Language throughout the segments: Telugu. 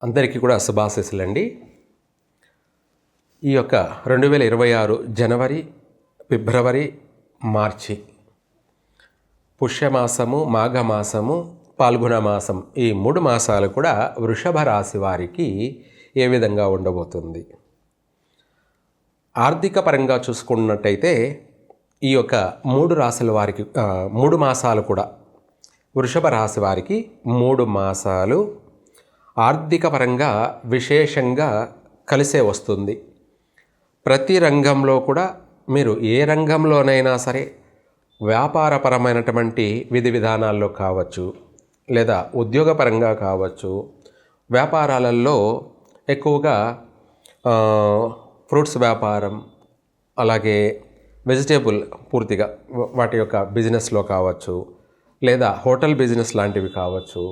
అందరికీ కూడా శుభాశీస్సులండి. ఈ యొక్క 2026 జనవరి, ఫిబ్రవరి, మార్చి పుష్యమాసము, మాఘమాసము, పాల్గొన మాసం ఈ 3 మాసాలు కూడా వృషభ రాశి వారికి ఏ విధంగా ఉండబోతుంది? ఆర్థిక పరంగా చూసుకున్నట్టయితే ఈ యొక్క 3 రాశుల వారికి 3 మాసాలు కూడా వృషభ రాశి వారికి 3 మాసాలు ఆర్థిక పరంగా విశేషంగా కలిసే వస్తుంది. ప్రతి రంగంలో కూడా మీరు ఏ రంగంలోనైనా సరే వ్యాపారపరమైనటువంటి విధి విధానాల్లో కావచ్చు, లేదా ఉద్యోగపరంగా కావచ్చు, వ్యాపారాలలో ఎక్కువగా ఫ్రూట్స్ వ్యాపారం, అలాగే వెజిటేబుల్ పూర్తిగా వాటి యొక్క బిజినెస్లో కావచ్చు, లేదా హోటల్ బిజినెస్ లాంటివి కావచ్చు,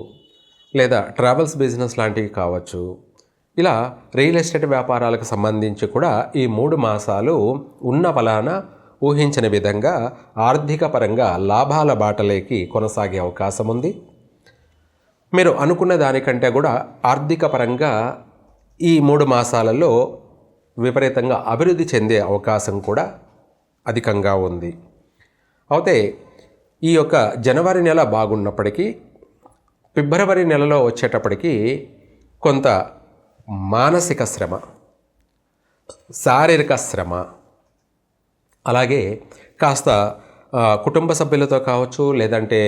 లేదా ట్రావెల్స్ బిజినెస్ లాంటివి కావచ్చు, ఇలా రియల్ ఎస్టేట్ వ్యాపారాలకు సంబంధించి కూడా ఈ 3 మాసాలు ఉన్న ఫలాన ఊహించని విధంగా ఆర్థిక పరంగా లాభాల బాటలోకి కొనసాగే అవకాశం ఉంది. మీరు అనుకున్న దానికంటే కూడా ఆర్థిక పరంగా ఈ 3 మాసాలలో విపరీతంగా అభివృద్ధి చెందే అవకాశం కూడా అధికంగా ఉంది. అయితే ఈ యొక్క జనవరి నెల బాగున్నప్పటికీ ఫిబ్రవరి నెలలో వచ్చేటప్పటికి కొంత మానసిక శ్రమ, శారీరక శ్రమ, అలాగే కాస్త కుటుంబ సభ్యులతో కావచ్చు, లేదంటే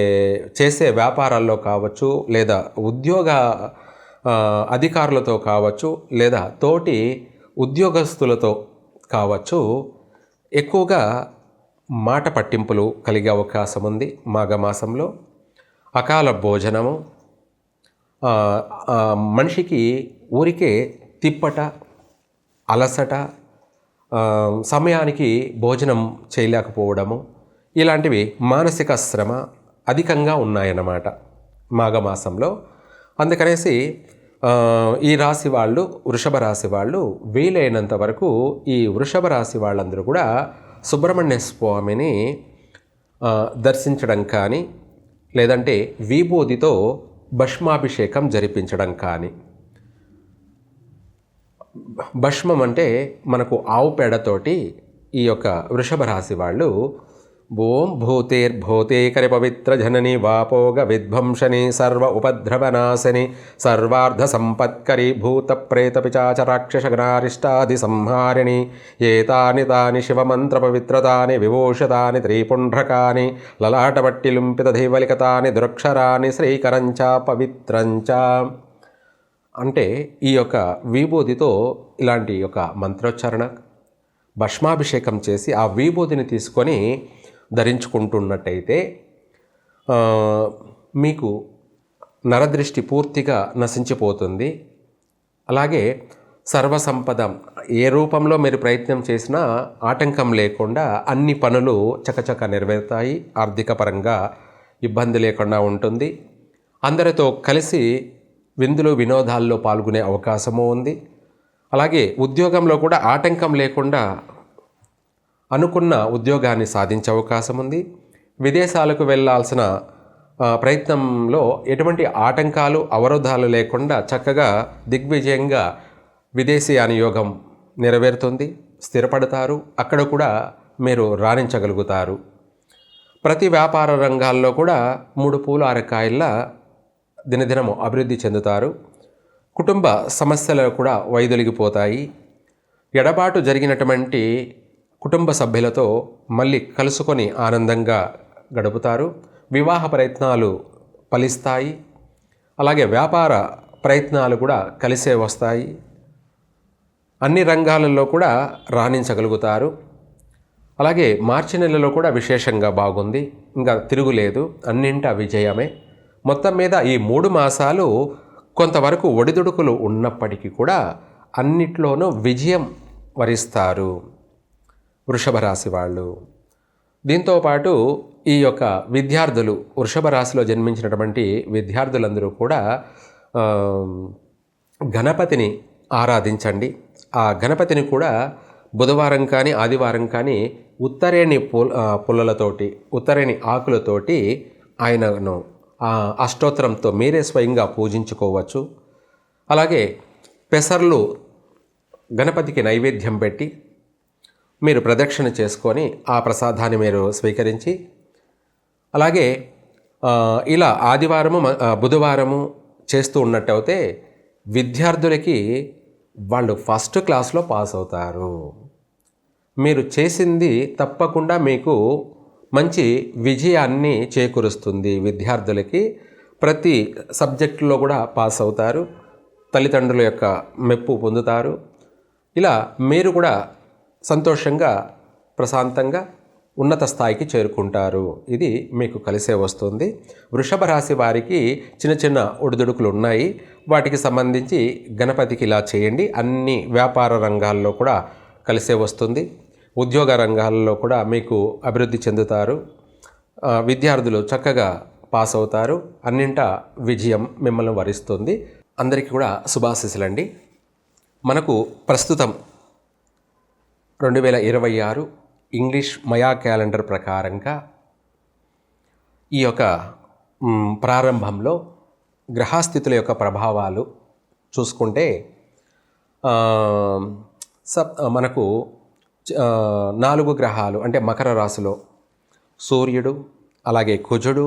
చేసే వ్యాపారాల్లో కావచ్చు, లేదా ఉద్యోగ అధికారులతో కావచ్చు, లేదా తోటి ఉద్యోగస్తులతో కావచ్చు, ఎక్కువగా మాట పట్టింపులు కలిగే అవకాశం ఉంది. మాఘమాసంలో అకాల భోజనము, మనిషికి ఊరికే తిప్పట, అలసట, సమయానికి భోజనం చేయలేకపోవడము, ఇలాంటివి మానసిక శ్రమ అధికంగా ఉన్నాయన్నమాట మాఘమాసంలో. అందుకనేసి ఈ రాశి వాళ్ళు, వృషభ రాశి వాళ్ళు వీలైనంత వరకు ఈ వృషభ రాశి వాళ్ళందరూ కూడా సుబ్రహ్మణ్య స్వామిని దర్శించడం కానీ, లేదంటే విభూతితో భస్మాభిషేకం జరిపించడం కానీ. భస్మం అంటే మనకు ఆవు పేడతోటి ఈ యొక్క వృషభ రాశి వాళ్ళు ఓం భూతేర్భూతేకరి పవిత్ర జనని వాపోగ విధ్వంసని సర్వ ఉపద్రవనాశని సర్వార్ధ సంపత్కరి భూత ప్రేత పిచాచ రాక్షస గణారిష్టాది సంహారిణి ఏతాని తాని శివమంత్ర పవిత్రతాని విభూషతాని త్రిపుండ్రకాని లలాటవట్టి లుంపిత దైవలికతాని దురక్షరాని శ్రీకరంచ పవిత్రంచ. అంటే ఈ యొక్క విభూతితో ఇలాంటి యొక్క మంత్రోచ్చారణ, భస్మాభిషేకం చేసి ఆ విభూతిని తీసుకొని ధరించుకుంటున్నట్టయితే మీకు నరదృష్టి పూర్తిగా నశించిపోతుంది. అలాగే సర్వసంపద ఏ రూపంలో మీరు ప్రయత్నం చేసినా ఆటంకం లేకుండా అన్ని పనులు చకచక నెరవేరుతాయి. ఆర్థిక పరంగా ఇబ్బంది లేకుండా ఉంటుంది. అందరితో కలిసి విందులు వినోదాల్లో పాల్గొనే అవకాశము ఉంది. అలాగే ఉద్యోగంలో కూడా ఆటంకం లేకుండా అనుకున్న ఉద్యోగాన్ని సాధించే అవకాశం ఉంది. విదేశాలకు వెళ్ళాల్సిన ప్రయత్నంలో ఎటువంటి ఆటంకాలు, అవరోధాలు లేకుండా చక్కగా దిగ్విజయంగా విదేశీయాన యోగం నెరవేరుతుంది. స్థిరపడతారు. అక్కడ కూడా మీరు రాణించగలుగుతారు. ప్రతి వ్యాపార రంగాల్లో కూడా 3 పూలు 6 కాయల్లా దినదినము అభివృద్ధి చెందుతారు. కుటుంబ సమస్యలు కూడా వైదొలిగిపోతాయి. ఎడబాటు జరిగినటువంటి కుటుంబ సభ్యులతో మళ్ళీ కలుసుకొని ఆనందంగా గడుపుతారు. వివాహ ప్రయత్నాలు ఫలిస్తాయి. అలాగే వ్యాపార ప్రయత్నాలు కూడా కలిసే వస్తాయి. అన్ని రంగాలలో కూడా రాణించగలుగుతారు. అలాగే మార్చి నెలలో కూడా విశేషంగా బాగుంది. ఇంకా తిరుగులేదు, అన్నింటా విజయమే. మొత్తం మీద ఈ 3 మాసాలు కొంతవరకు ఒడిదుడుకులు ఉన్నప్పటికీ కూడా అన్నిట్లోనూ విజయం వరిస్తారు వృషభ రాశి వాళ్ళు. దీంతోపాటు ఈ యొక్క విద్యార్థులు, వృషభ రాశిలో జన్మించినటువంటి విద్యార్థులందరూ కూడా గణపతిని ఆరాధించండి. ఆ గణపతిని కూడా బుధవారం కానీ ఆదివారం కానీ ఉత్తరేణి పుల్లలతోటి, ఉత్తరేణి ఆకులతోటి ఆయనను అష్టోత్తరంతో మీరే స్వయంగా పూజించుకోవచ్చు. అలాగే పెసర్లు గణపతికి నైవేద్యం పెట్టి మీరు ప్రదక్షిణ చేసుకొని ఆ ప్రసాదాన్ని మీరు స్వీకరించి, అలాగే ఇలా ఆదివారము బుధవారము చేస్తూ ఉన్నట్టయితే విద్యార్థులకి వాళ్ళు ఫస్ట్ క్లాస్లో పాస్ అవుతారు. మీరు చేసింది తప్పకుండా మీకు మంచి విజయాన్ని చేకూరుస్తుంది. విద్యార్థులకి ప్రతి సబ్జెక్టులో కూడా పాస్ అవుతారు, తల్లిదండ్రుల యొక్క మెప్పు పొందుతారు. ఇలా మీరు కూడా సంతోషంగా ప్రశాంతంగా ఉన్నత స్థాయికి చేరుకుంటారు. ఇది మీకు కలిసే వస్తుంది. వృషభ రాశి వారికి చిన్న చిన్న ఒడిదుడుకులు ఉన్నాయి. వాటికి సంబంధించి గణపతికి ఇలా చేయండి. అన్ని వ్యాపార రంగాల్లో కూడా కలిసే వస్తుంది. ఉద్యోగ రంగాల్లో కూడా మీకు అభివృద్ధి చెందుతారు. విద్యార్థులు చక్కగా పాస్ అవుతారు. అన్నింటా విజయం మిమ్మల్ని వరిస్తుంది. అందరికీ కూడా శుభాశీస్సులండి. మనకు ప్రస్తుతం 2026 ఇంగ్లీష్ మయా క్యాలెండర్ ప్రకారంగా ఈ యొక్క ప్రారంభంలో గ్రహస్థితుల యొక్క ప్రభావాలు చూసుకుంటే మనకు 4 గ్రహాలు అంటే మకర రాశిలో సూర్యుడు, అలాగే కుజుడు,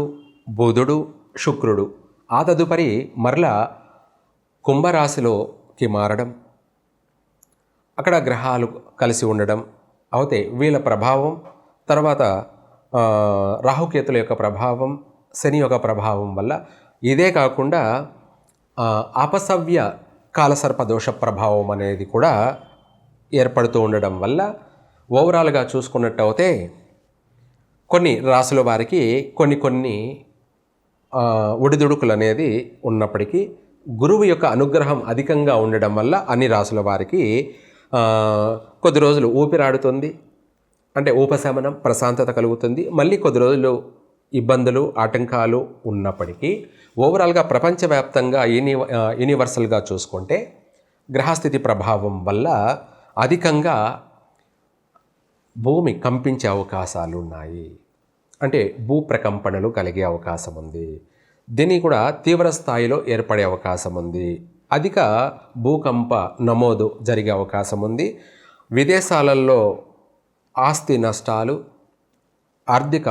బుధుడు, శుక్రుడు, ఆ తదుపరి మరలా కుంభరాశిలోకి మారడం, అక్కడ గ్రహాలు కలిసి ఉండడం అవుతే వీళ్ళ ప్రభావం, తర్వాత రాహుకేతుల యొక్క ప్రభావం, శని యొక్క ప్రభావం వల్ల, ఇదే కాకుండా అపసవ్య కాలసర్ప దోష ప్రభావం అనేది కూడా ఏర్పడుతూ ఉండడం వల్ల ఓవరాల్గా చూసుకున్నట్టయితే కొన్ని రాసుల వారికి కొన్ని ఒడిదుడుకులు అనేది ఉన్నప్పటికీ గురువు యొక్క అనుగ్రహం అధికంగా ఉండడం వల్ల అన్ని రాసుల వారికి కొద్ది రోజులు ఊపిరాడుతుంది, అంటే ఉపశమనం, ప్రశాంతత కలుగుతుంది. మళ్ళీ కొద్ది రోజులు ఇబ్బందులు, ఆటంకాలు ఉన్నప్పటికీ ఓవరాల్గా ప్రపంచవ్యాప్తంగా యూనివర్సల్గా చూసుకుంటే గ్రహస్థితి ప్రభావం వల్ల అధికంగా భూమి కంపించే అవకాశాలు ఉన్నాయి. అంటే భూ ప్రకంపనలు కలిగే అవకాశం ఉంది. దీన్ని కూడా తీవ్ర స్థాయిలో ఏర్పడే అవకాశం ఉంది. అధిక భూకంప నమోదు జరిగే అవకాశం ఉంది. విదేశాలలో ఆస్తి నష్టాలు, ఆర్థిక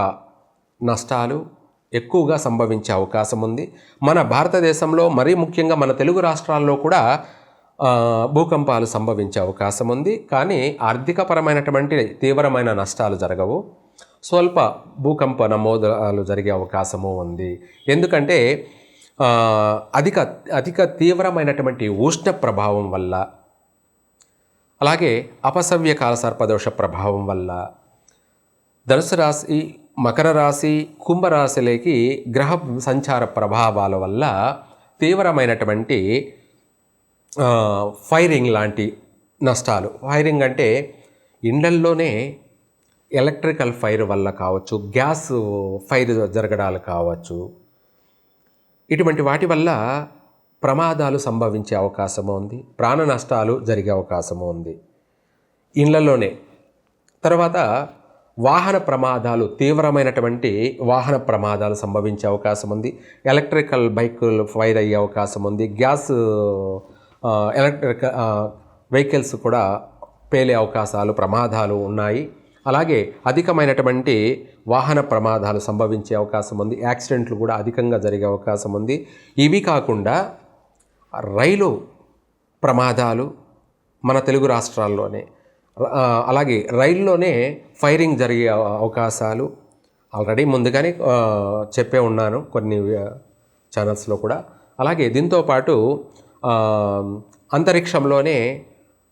నష్టాలు ఎక్కువగా సంభవించే అవకాశం ఉంది. మన భారతదేశంలో మరీ ముఖ్యంగా మన తెలుగు రాష్ట్రాల్లో కూడా భూకంపాలు సంభవించే అవకాశం ఉంది. కానీ ఆర్థికపరమైనటువంటి తీవ్రమైన నష్టాలు జరగవు. స్వల్ప భూకంప నమోదాలు జరిగే అవకాశము ఉంది. ఎందుకంటే అధిక తీవ్రమైనటువంటి ఉష్ణ ప్రభావం వల్ల, అలాగే అపసవ్య కాల సర్పదోష ప్రభావం వల్ల ధనుసు రాశి, మకర రాశి, కుంభరాశిలోకి గ్రహ సంచార ప్రభావాల వల్ల తీవ్రమైనటువంటి ఫైరింగ్ లాంటి నష్టాలు. ఫైరింగ్ అంటే ఇండ్లల్లోనే ఎలక్ట్రికల్ ఫైర్ వల్ల కావచ్చు, గ్యాస్ ఫైర్ జరగడాలు కావచ్చు, ఇటువంటి వాటి వల్ల ప్రమాదాలు సంభవించే అవకాశము ఉంది. ప్రాణ నష్టాలు జరిగే అవకాశము ఉంది ఇండ్లలోనే. తర్వాత వాహన ప్రమాదాలు, తీవ్రమైనటువంటి వాహన ప్రమాదాలు సంభవించే అవకాశం ఉంది. ఎలక్ట్రికల్ బైకులు ఫైర్ అయ్యే అవకాశం ఉంది. గ్యాస్ ఎలక్ట్రిక్ వెహికల్స్ కూడా పేలే అవకాశాలు, ప్రమాదాలు ఉన్నాయి. అలాగే అధికమైనటువంటి వాహన ప్రమాదాలు సంభవించే అవకాశం ఉంది. యాక్సిడెంట్లు కూడా అధికంగా జరిగే అవకాశం ఉంది. ఇవి కాకుండా రైలు ప్రమాదాలు మన తెలుగు రాష్ట్రాల్లోనే, అలాగే రైల్లోనే ఫైరింగ్ జరిగే అవకాశాలు ఆల్రెడీ ముందుగానే చెప్పే ఉన్నాను కొన్ని ఛానల్స్లో కూడా. అలాగే దీంతోపాటు అంతరిక్షంలోనే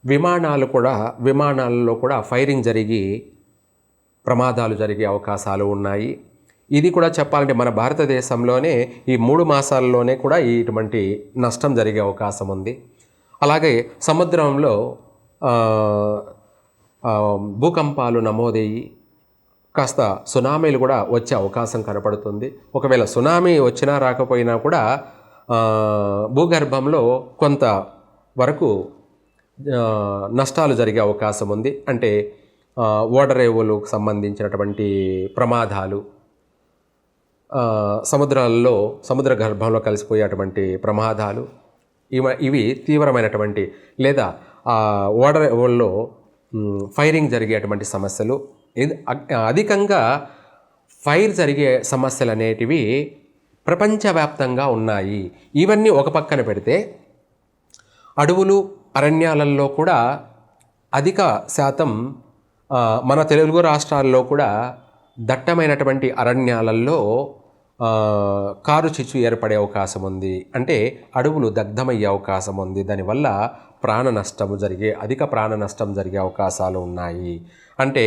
విమానాలలో కూడా ఫైరింగ్ జరిగి ప్రమాదాలు జరిగే అవకాశాలు ఉన్నాయి. ఇది కూడా చెప్పాలంటే మన భారతదేశంలోనే ఈ 3 మాసాల్లోనే కూడా ఇటువంటి నష్టం జరిగే అవకాశం ఉంది. అలాగే సముద్రంలో భూకంపాలు నమోదయ్యి కాస్త సునామీలు కూడా వచ్చే అవకాశం కనపడుతుంది. ఒకవేళ సునామీ వచ్చినా రాకపోయినా కూడా భూగర్భంలో కొంత వరకు నష్టాలు జరిగే అవకాశం ఉంది. అంటే ఓడరేవులకు సంబంధించినటువంటి ప్రమాదాలు, సముద్ర గర్భంలో కలిసిపోయేటువంటి ప్రమాదాలు, ఇవి తీవ్రమైనటువంటి లేదా ఓడలో ఫైరింగ్ జరిగేటువంటి సమస్యలు. అధికంగా ఫైర్ జరిగే సమస్యలు అనేటివి ప్రపంచవ్యాప్తంగా ఉన్నాయి. ఇవన్నీ ఒక పక్కన పెడితే అడవులు అరణ్యాలలో కూడా అధిక శాతం మన తెలుగు రాష్ట్రాల్లో కూడా దట్టమైనటువంటి అరణ్యాలలో కారు చిచ్చు ఏర్పడే అవకాశం ఉంది. అంటే అడవులు దగ్ధమయ్యే అవకాశం ఉంది. దానివల్ల అధిక ప్రాణ నష్టం జరిగే అవకాశాలు ఉన్నాయి. అంటే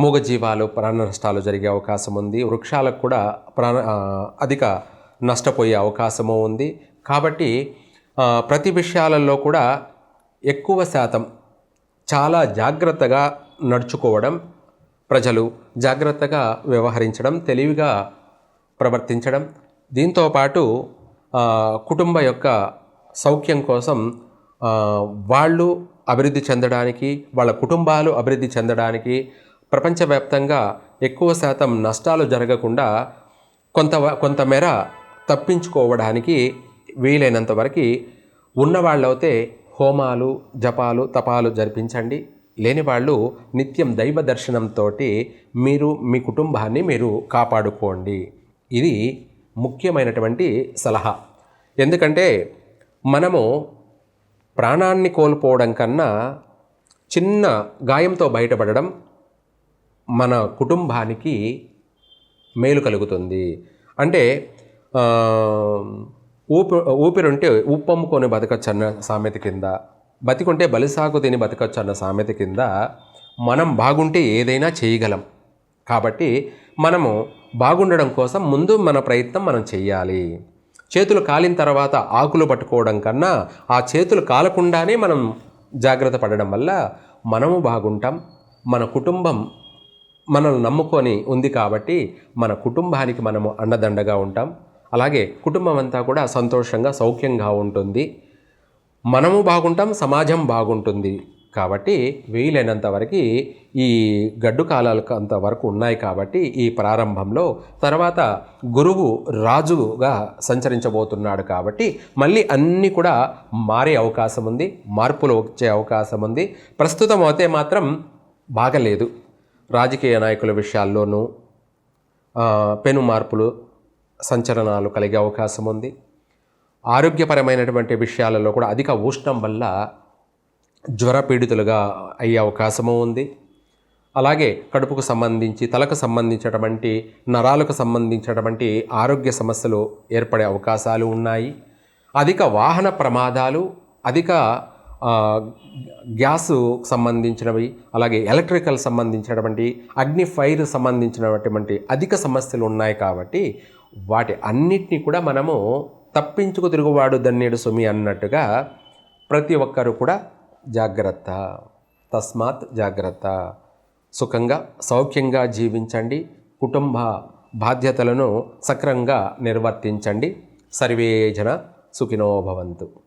మూగజీవాలు ప్రాణ నష్టాలు జరిగే అవకాశం ఉంది. వృక్షాలకు కూడా అధిక నష్టపోయే అవకాశము ఉంది. కాబట్టి ప్రతి విషయాలలో కూడా ఎక్కువ శాతం చాలా జాగ్రత్తగా నడుచుకోవడం, ప్రజలు జాగ్రత్తగా వ్యవహరించడం, తెలివిగా ప్రవర్తించడం, దీంతోపాటు కుటుంబ యొక్క సౌఖ్యం కోసం వాళ్ళు అభివృద్ధి చెందడానికి, వాళ్ళ కుటుంబాలు అభివృద్ధి చెందడానికి, ప్రపంచవ్యాప్తంగా ఎక్కువ శాతం నష్టాలు జరగకుండా కొంతమేర తప్పించుకోవడానికి వీలైనంత వరకు ఉన్నవాళ్ళైతే హోమాలు, జపాలు, తపాలు జరిపించండి. లేని వాళ్ళు నిత్యం దైవ దర్శనంతో మీరు మీ కుటుంబాన్ని మీరు కాపాడుకోండి. ఇది ముఖ్యమైనటువంటి సలహా. ఎందుకంటే మనము ప్రాణాన్ని కోల్పోవడం కన్నా చిన్న గాయంతో బయటపడడం మన కుటుంబానికి మేలు కలుగుతుంది. అంటే ఊపిరుంటే ఉప్పమ్ముకొని బతకచ్చు అన్న సామెత కింద, బతికుంటే బలిసాగు తిని బతకచ్చు అన్న సామెత కింద మనం బాగుంటే ఏదైనా చేయగలం. కాబట్టి మనము బాగుండడం కోసం ముందు మన ప్రయత్నం మనం చేయాలి. చేతులు కాలిన తర్వాత ఆకులు పట్టుకోవడం కన్నా ఆ చేతులు కాలకుండానే మనం జాగ్రత్త పడడం వల్ల మనము బాగుంటాం. మన కుటుంబం మనల్ని నమ్ముకొని ఉంది కాబట్టి మన కుటుంబానికి మనము అండదండగా ఉంటాం. అలాగే కుటుంబం అంతా కూడా సంతోషంగా సౌఖ్యంగా ఉంటుంది. మనము బాగుంటాం, సమాజం బాగుంటుంది. కాబట్టి వీలైనంత వరకు ఈ గడ్డు కాలాలకు అంతవరకు ఉన్నాయి. కాబట్టి ఈ ప్రారంభంలో తర్వాత గురువు రాజుగా సంచరించబోతున్నాడు. కాబట్టి మళ్ళీ అన్నీ కూడా మారే అవకాశం ఉంది, మార్పులు వచ్చే అవకాశం ఉంది. ప్రస్తుతం అయితే మాత్రం బాగలేదు. రాజకీయ నాయకుల విషయాల్లోనూ పెను మార్పులు, సంచలనాలు కలిగే అవకాశం ఉంది. ఆరోగ్యపరమైనటువంటి విషయాలలో కూడా అధిక ఉష్ణం వల్ల జ్వరపీడితులుగా అయ్యే అవకాశము ఉంది. అలాగే కడుపుకు సంబంధించి, తలకు సంబంధించినటువంటి, నరాలకు సంబంధించినటువంటి ఆరోగ్య సమస్యలు ఏర్పడే అవకాశాలు ఉన్నాయి. అధిక వాహన ప్రమాదాలు, అధిక గ్యాసు సంబంధించినవి, అలాగే ఎలక్ట్రికల్ సంబంధించినటువంటి, అగ్ని ఫైర్ సంబంధించినటువంటి అధిక సమస్యలు ఉన్నాయి. కాబట్టి వాటి అన్నిటినీ కూడా మనము తప్పించుకు తిరుగువాడు దన్నేడు సుమి అన్నట్టుగా ప్రతి ఒక్కరూ కూడా జాగ్రత్త, తస్మాత్ జాగ్రత్త. సుఖంగా సౌఖ్యంగా జీవించండి. కుటుంబ బాధ్యతలను సక్రమంగా నిర్వర్తించండి. సర్వే జన సుఖినో భవంతు.